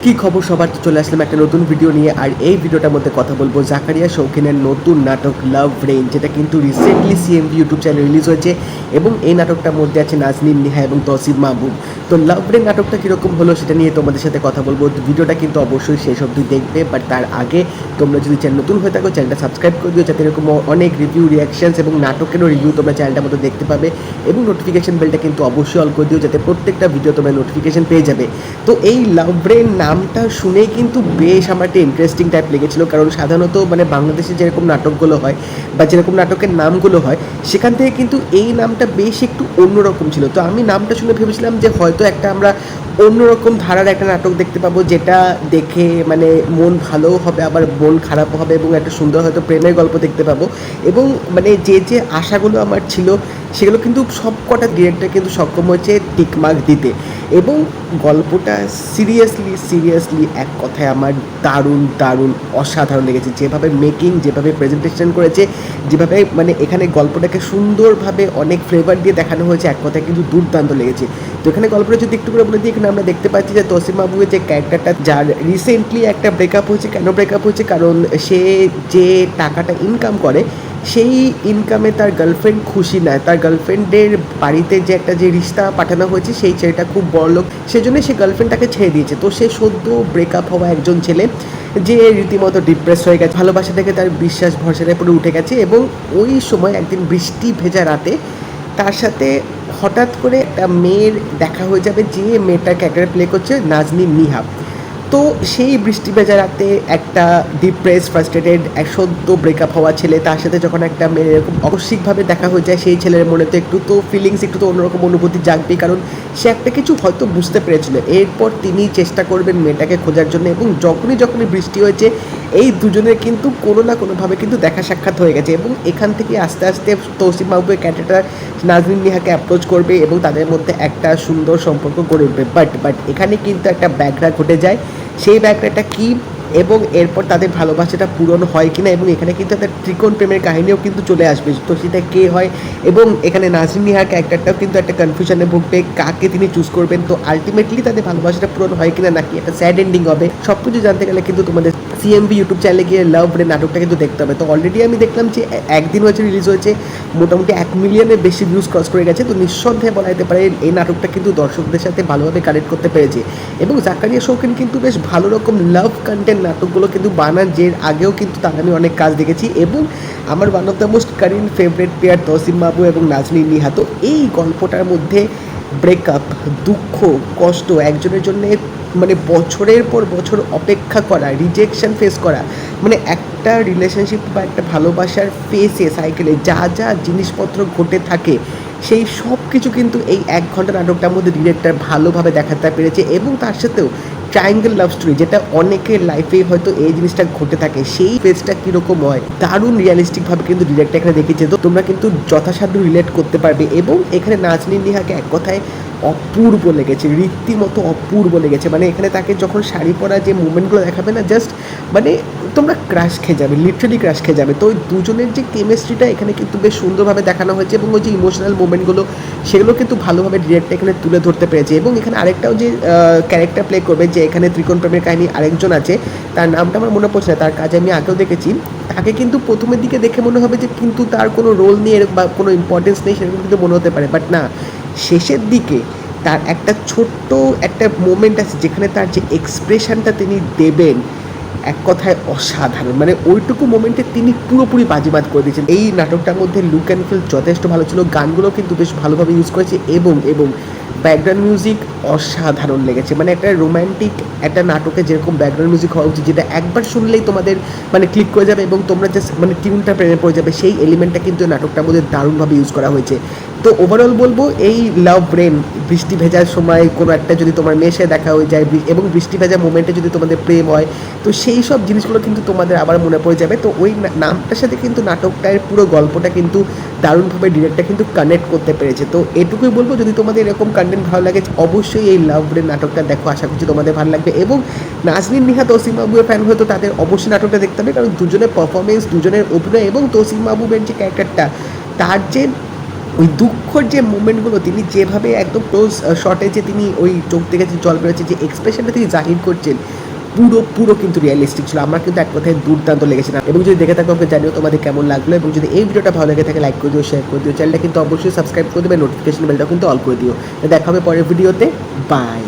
কি খবর সবার, তো চলে আসলাম একটা নতুন ভিডিও নিয়ে। আর এই ভিডিওটার মধ্যে কথা বলবো জাকারিয়া শৌখিনের নতুন নাটক লাভ রেইন, যেটা কিন্তু রিসেন্টলি সিএমভি ইউটিউব চ্যানেলে রিলিজ হয়েছে এবং এই নাটকটার মধ্যে আছে নাজনীন নিহা এবং তৌসিফ মাহবুব। তো লাভ রেইন নাটকটা কীরকম হলো সেটা নিয়ে তোমাদের সাথে কথা বলবো। ভিডিওটা কিন্তু অবশ্যই শেষ অবধি দেখবে, বাট তার আগে তোমরা যদি চ্যানেল নতুন হয়ে থাকো চ্যানেলটা সাবস্ক্রাইব করে দিও, যাতে এরকম অনেক রিভিউ, রিয়াকশনস এবং নাটকেরও রিভিউ তোমরা চ্যানেলটার মধ্যে দেখতে পাবে। এবং নোটিফিকেশন বেলটা কিন্তু অবশ্যই অল করে দিও, যাতে প্রত্যেকটা ভিডিও তোমরা নোটিফিকেশন পেয়ে যাবে। তো এই লাভ রেইন নামটা শুনেই কিন্তু বেশ আমার একটা ইন্টারেস্টিং টাইপ লেগেছিলো, কারণ সাধারণত মানে বাংলাদেশে যেরকম নাটকগুলো হয় বা যেরকম নাটকের নামগুলো হয় সেখান থেকে কিন্তু এই নামটা বেশ একটু অন্যরকম ছিল। তো আমি নামটা শুনে ভেবেছিলাম যে হয়তো একটা আমরা অন্যরকম ধারার একটা নাটক দেখতে পাবো, যেটা দেখে মানে মন ভালোও হবে আবার মন খারাপও হবে, এবং একটা সুন্দর হয়তো প্রেমের গল্প দেখতে পাবো। এবং মানে যে যে আশাগুলো আমার ছিল সেগুলো কিন্তু সব কটা ডিরেক্টর কিন্তু সক্ষম হয়েছে টিকমার্ক দিতে। এবং গল্পটা সিরিয়াসলি এক কথায় আমার দারুণ দারুণ অসাধারণ লেগেছে। যেভাবে মেকিং, যেভাবে প্রেজেন্টেশন করেছে, যেভাবে মানে এখানে গল্পটাকে সুন্দরভাবে অনেক ফ্লেভার দিয়ে দেখানো হয়েছে, এক কথায় কিন্তু দুর্দান্ত লেগেছে। তো এখানে গল্পটা যদি একটু করে বলে দিই, এখানে আমরা দেখতে পাচ্ছি যে তৌসিফ মাহবুবের যে ক্যারেক্টারটা, যার রিসেন্টলি একটা ব্রেকআপ হয়েছে। কেন ব্রেকআপ হয়েছে? কারণ সে যে টাকাটা ইনকাম করে সেই ইনকামে তার গার্লফ্রেন্ড খুশি নয়। তার গার্লফ্রেন্ডের বাড়িতে যে একটা যে রিশতা পাঠানো হয়েছে সেই ছেলেটা খুব বড়লোক, সেজন্য সে গার্লফ্রেন্ডটাকে ছেড়ে দিয়েছে। তো সে সদ্য ব্রেকআপ হওয়া একজন ছেলে যে রীতিমতো ডিপ্রেস হয়ে গেছে, ভালোবাসা থেকে তার বিশ্বাস ভরসাটা পুরো উঠে গেছে। এবং ওই সময় একদিন বৃষ্টি ভেজা রাতে তার সাথে হঠাৎ করে একটা মেয়ের দেখা হয়ে যাবে, যে মেয়েটার ক্যারেক্টার প্লে করছে নাজনীন নিহা। তো সেই বৃষ্টি ভেজা রাতে একটা ডিপ্রেস, ফ্রাস্ট্রেটেড, এক সদ্য ব্রেকআপ হওয়া ছেলে, তার সাথে যখন একটা মেয়ের এরকম আকস্মিকভাবে দেখা হয়ে যায়, সেই ছেলের মনে তো একটু তো ফিলিংস, একটু তো অন্যরকম অনুভূতি জাগবেই, কারণ সে একটা কিছু হয়তো বুঝতে পেরেছিল। এরপর তিনি চেষ্টা করবেন মেয়েটাকে খোঁজার জন্য, এবং যখনই বৃষ্টি হয়েছে এই দুজনের কিন্তু কোনো না কোনোভাবে কিন্তু দেখা সাক্ষাৎ হয়ে গেছে। এবং এখান থেকে আস্তে আস্তে তৌসিফ মাহবুবের ক্যারেক্টার নাজনীন নিহাকে অ্যাপ্রোচ করবে এবং তাদের মধ্যে একটা সুন্দর সম্পর্ক গড়ে উঠবে। বাট এখানে কিন্তু একটা ব্যাঘাত ঘটে যায়। সেই ব্যাঘাতটা কী এবং এরপর তাদের ভালোবাসাটা পূরণ হয় কিনা, এবং এখানে কিন্তু একটা ত্রিকোণ প্রেমের কাহিনীও কিন্তু চলে আসবে। তো সেটা কে হয়, এবং এখানে নাজনীন নিহার ক্যারেক্টারটাও কিন্তু একটা কনফিউশনে ভুগবে, কাকে তিনি চুজ করবেন। তো আলটিমেটলি তাদের ভালোবাসাটা পূরণ হয় কিনা, নাকি একটা স্যাড এন্ডিং হবে, সব কিছু জানতে গেলে কিন্তু তোমাদের সিএমভি ইউটিউব চ্যানেলে গিয়ে লাভ রেইন নাটকটা কিন্তু দেখতে হবে। তো অলরেডি আমি দেখলাম যে একদিন হয়েছে রিলিজ হয়েছে, মোটামুটি 1 মিলিয়নের বেশি ভিউজ ক্রস করে গেছে। তো নিঃসন্দেহে বলা যেতে পারে এই নাটকটা কিন্তু দর্শকদের সাথে ভালোভাবে কানেক্ট করতে পেরেছে। এবং জাকারিয়া শৌখিন কিন্তু বেশ ভালো রকম লাভ কন্টেন্ট নাটকগুলো কিন্তু বানান, যে আগেও কিন্তু তার আমি অনেক কাজ দেখেছি। এবং আমার one of the most current favourite pair Tousif Mahbub এবং নাজনীন নিহা। তো এই গল্পটার মধ্যে ব্রেকআপ, দুঃখ, কষ্ট, একজনের জন্য মানে বছরের পর বছর অপেক্ষা করা, রিজেকশন ফেস করা, মানে একটা রিলেশনশিপ বা একটা ভালোবাসার ফেসে সাইকেলে যা যা জিনিসপত্র ঘটে থাকে, সেই সব কিছু কিন্তু এই 1 ঘন্টা নাটকটার মধ্যে ডিরেক্টর ভালোভাবে দেখাতে পেরেছে। এবং তার সাথেও ট্রায়াঙ্গেল লাভ স্টোরি, যেটা অনেকের লাইফে হয়তো এই জিনিসটা ঘটে থাকে, সেই ফেসটা কীরকম হয় দারুণ রিয়ালিস্টিকভাবে কিন্তু ডিরেক্টর এখানে দেখেছে। তো তোমরা কিন্তু যথাসাধ্য রিলেট করতে পারবে। এবং এখানে নাজনীন নিহাকে এক কথায় অপূর্ব লেগেছে, রীতিমতো অপূর্ব লেগেছে। মানে এখানে তাকে যখন শাড়ি পরা যে মুভমেন্টগুলো দেখাবে না, জাস্ট মানে তোমরা ক্রাশ খেয়ে যাবে, লিটারালি ক্রাশ খেয়ে যাবে। তো ওই দুজনের যে কেমিস্ট্রিটা এখানে কিন্তু বেশ সুন্দরভাবে দেখানো হয়েছে, এবং ওই যে ইমোশনাল মুভমেন্টগুলো সেগুলো কিন্তু ভালোভাবে ডিরেক্টর এখানে তুলে ধরতে পেরেছে। এবং এখানে আরেকটাও যে ক্যারেক্টার প্লে করবে, যে এখানে ত্রিকোণ প্রেমের কাহিনী আরেকজন আছে, তার নামটা আমার মনে পড়ছে না, তার কাজে আমি আগেও দেখেছি। তাকে কিন্তু প্রথমের দিকে দেখে মনে হবে যে কিন্তু তার কোনো রোল নেই বা কোনো ইম্পর্টেন্স নেই, সেরকম কিন্তু মনে হতে পারে। বাট না, শেষের দিকে তার একটা ছোট্ট একটা মোমেন্ট আছে, যেখানে তার যে এক্সপ্রেশনটা তিনি দেবেন এক কথায় অসাধারণ। মানে ওইটুকু মোমেন্টে তিনি পুরোপুরি বাজিমাত করে দিয়েছেন। এই নাটকটার মধ্যে লুক অ্যান্ড ফিল যথেষ্ট ভালো ছিল, গানগুলো কিন্তু বেশ ভালোভাবে ইউজ করেছে, এবং ব্যাকগ্রাউন্ড মিউজিক অসাধারণ লেগেছে। মানে একটা রোম্যান্টিক একটা নাটকে যেরকম ব্যাকগ্রাউন্ড মিউজিক হওয়া উচিত, যেটা একবার শুনলেই তোমাদের মানে ক্লিক করে যাবে এবং তোমরা জাস্ট মানে টিউনটা প্রেমে পড়ে যাবে, সেই এলিমেন্টটা কিন্তু নাটকটার মধ্যে দারুণভাবে ইউজ করা হয়েছে। তো ওভারঅল বলবো এই লাভ রেইন, বৃষ্টি ভেজার সময় কোনো একটা যদি তোমার মেয়ের সাথে দেখা হয়ে যায় এবং বৃষ্টি ভেজা মোমেন্টে যদি তোমাদের প্রেম হয়, তো সেই সব জিনিসগুলো কিন্তু তোমাদের আবার মনে পড়ে যাবে। তো ওই নামটার সাথে কিন্তু নাটকটার পুরো গল্পটা কিন্তু দারুণভাবে ডিরেক্টর কিন্তু কানেক্ট করতে পেরেছে। তো এটুকুই বলবো, যদি তোমাদের এরকম কন্টেন্ট ভালো লাগে অবশ্যই এই লাভ রেইন নাটকটা দেখো, আশা করছি তোমাদের ভালো লাগবে। এবং নাজনীন নিহা তৌসিফ মাহবুবের ফ্যান হয়তো তাদের অবশ্যই নাটকটা দেখতে হবে, কারণ দুজনের পারফরমেন্স, দুজনের অভিনয় এবং তৌসিফ মাহবুবের যে ক্যারেক্টারটা, তার যে ওই দুঃখর যে মোমেন্টগুলো তিনি যেভাবে একদম ক্লোজ শটে যে তিনি ওই চোখ থেকে যে জল বেরোচ্ছে, যে এক্সপ্রেশনটা তিনি জাহির করছেন, পুরো কিন্তু রিয়েলিস্টিক ছিল। আমার কিন্তু এক কথায় দুর্দান্ত লেগেছে না। এবং যদি দেখে থাকো আমাকে জানিও তোমাদের কেমন লাগলো, এবং যদি এই ভিডিওটা ভালো লেগে থাকে লাইক করে দিও, শেয়ার করে দিও, চ্যানেলটা কিন্তু অবশ্যই সাবস্ক্রাইব করে দেবে, নোটিফিকেশন বেলটা কিন্তু অল করে দিও। দেখা হবে পরের ভিডিওতে, বাই।